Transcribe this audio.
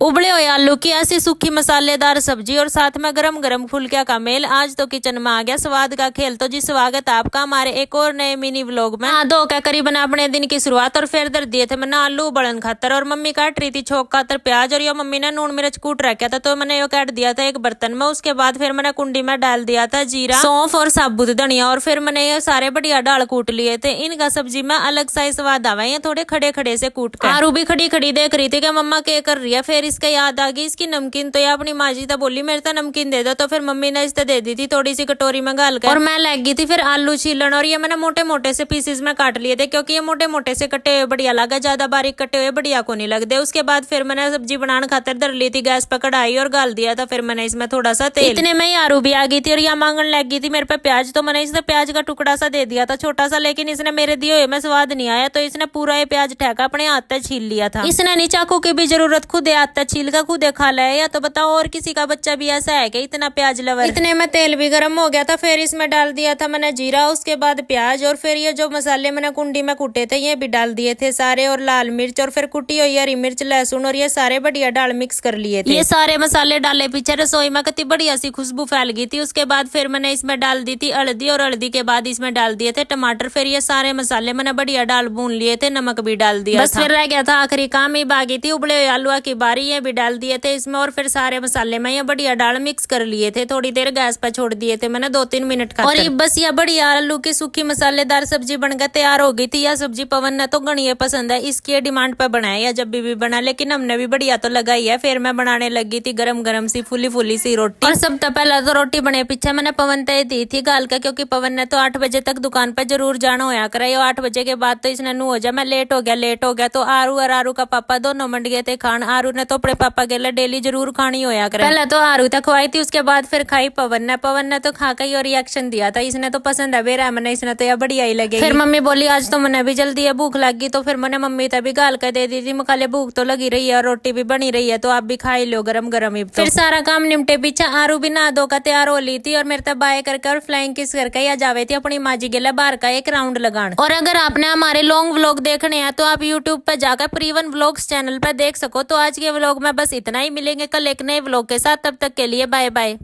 उबले हुए आलू की ऐसी सूखी मसालेदार सब्जी और साथ में गरम गरम फुलकिया का मेल। आज तो किचन में आ गया स्वाद का खेल। तो जी स्वागत है आपका हमारे एक और नए मिनी व्लॉग में। हाँ, दो क्या करीबन अपने दिन की शुरुआत और फिर दर दिए थे मैंने आलू उबलन खातर और मम्मी काट रही थी छोक खातर प्याज और यो मम्मी ने नून मिर्च कूट रखा था तो मैंने यो काट दिया था एक बर्तन में। उसके बाद फिर मैंने कुंडी में डाल दिया था जीरा सौंफ और साबुत धनिया और फिर मैंने ये सारे बढ़िया डाल कूट लिए थे। इनका सब्जी में अलग सा ही स्वाद आवा है थोड़े खड़े खड़े से कूट कर। आरू भी खड़ी खड़ी देख रही थी कि मम्मा क्या कर रही है। फिर इसका याद आ गई इसकी नमकीन। तो ये अपनी माँ जी तो बोली मेरे तो नमकीन दे दो। तो फिर मम्मी ने इस दे दी थी थोड़ी सी कटोरी में गाल कर और मैं लग गई थी फिर आलू छीलन। और ये मैंने मोटे मोटे से पीसेस में काट लिए थे क्योंकि ये मोटे मोटे से कटे हुए बढ़िया लगा, ज्यादा बारीक कटे हुए बढ़िया को नहीं लगते। उसके बाद फिर मैंने सब्जी बनाने खातर धर ली थी गैस पर कढ़ाई और गाल दिया था। फिर मैंने इसमें थोड़ा सा तेल। इतने में ही आरू भी आ गई थी और यहाँ मांगने लग गई थी मेरे पे प्याज। तो मैंने इसने प्याज का टुकड़ा सा दे दिया था छोटा सा, लेकिन इसने मेरे दिए हुए में स्वाद नहीं आया तो इसने पूरा ये प्याज ठेका अपने हाथ से छील लिया था। इसने नहीं चाकू की भी जरूरत खुद हाथ छील का खुद खा लिया। या तो बताओ और किसी का बच्चा भी ऐसा है कि इतना प्याज लवर। इतने में तेल भी गर्म हो गया था। फिर इसमें डाल दिया था मैंने जीरा, उसके बाद प्याज और फिर ये जो मसाले मैंने कुंडी में कूटे थे ये भी डाल दिए थे सारे और लाल मिर्च और फिर कुटी हुई हरी मिर्च लहसुन और ये सारे बढ़िया डाल मिक्स कर लिए थे। ये सारे मसाले डाले पीछे रसोई में कितनी बढ़िया सी खुशबू फैल गई थी। उसके बाद फिर मैंने इसमें डाल दी थी हल्दी और हल्दी के बाद इसमें डाल दिए थे टमाटर। फिर ये सारे मसाले मैंने बढ़िया डाल भून लिए थे, नमक भी डाल दिया बस। फिर रह गया था आखिरी काम ही बाकी थी उबले हुए आलू की बारी। ये भी डाल दिए थे इसमें और फिर सारे मसाले में ये बढ़िया डाल मिक्स कर लिए थे। थोड़ी देर गैस पर छोड़ दिए थे मैंने 2-3 मिनट का। और ये बस ये बढ़िया आलू की सूखी मसालेदार सब्जी बनकर तैयार हो गई थी। यह सब्जी पवन ने तो गणिये पसंद है, इसकी डिमांड पर बनाया या जब भी बना, लेकिन हमने भी बढ़िया तो लगाई है। फिर मैं बनाने लगी थी गरम गरम सी फुली फुली सी रोटी। और सब तो पहले तो रोटी बने पीछे मैंने पवन तय दी थी गाल का, क्योंकि पवन ने तो 8 बजे तक दुकान पर जरूर जाना होया करे। 8 बजे के बाद तो इसने नू हो जा मैं लेट हो गया तो आरू और आरू का पापा दोनों मंड गए थे खान। आरू ने तो अपने पापा के लिए डेली जरूर खानी होया करे। पहले तो आरू तक खवाई थी, उसके बाद फिर खाई पवन ने तो खा के और रिएक्शन दिया था इसने तो पसंद है बेरा मैंने, इसने तो यह बढ़िया ही लगे। फिर मम्मी बोली आज तो मैंने भी जल्दी है भूख लगी। तो फिर मैंने मम्मी तभी गाल कर दे दी थी मखाले भूख तो लगी रही है और रोटी भी बनी रही है तो आप भी खा ही लो गरम गरम ही। फिर सारा काम निपटे पीछे आरू भी नहा धो का तैयार हो ली थी और मेरे तब बाय करके और फ्लाइंग किस करके या जावे थी अपनी माँ जी के लिए बाहर का एक राउंड लगान। और अगर आपने हमारे लॉन्ग व्लॉग देखने हैं तो आप यूट्यूब पर जाकर परिवन व्लॉग्स चैनल पर देख सको। तो आज के व्लॉग में बस इतना ही, मिलेंगे कल एक नए व्लॉग के साथ, तब तक के लिए बाय बाय।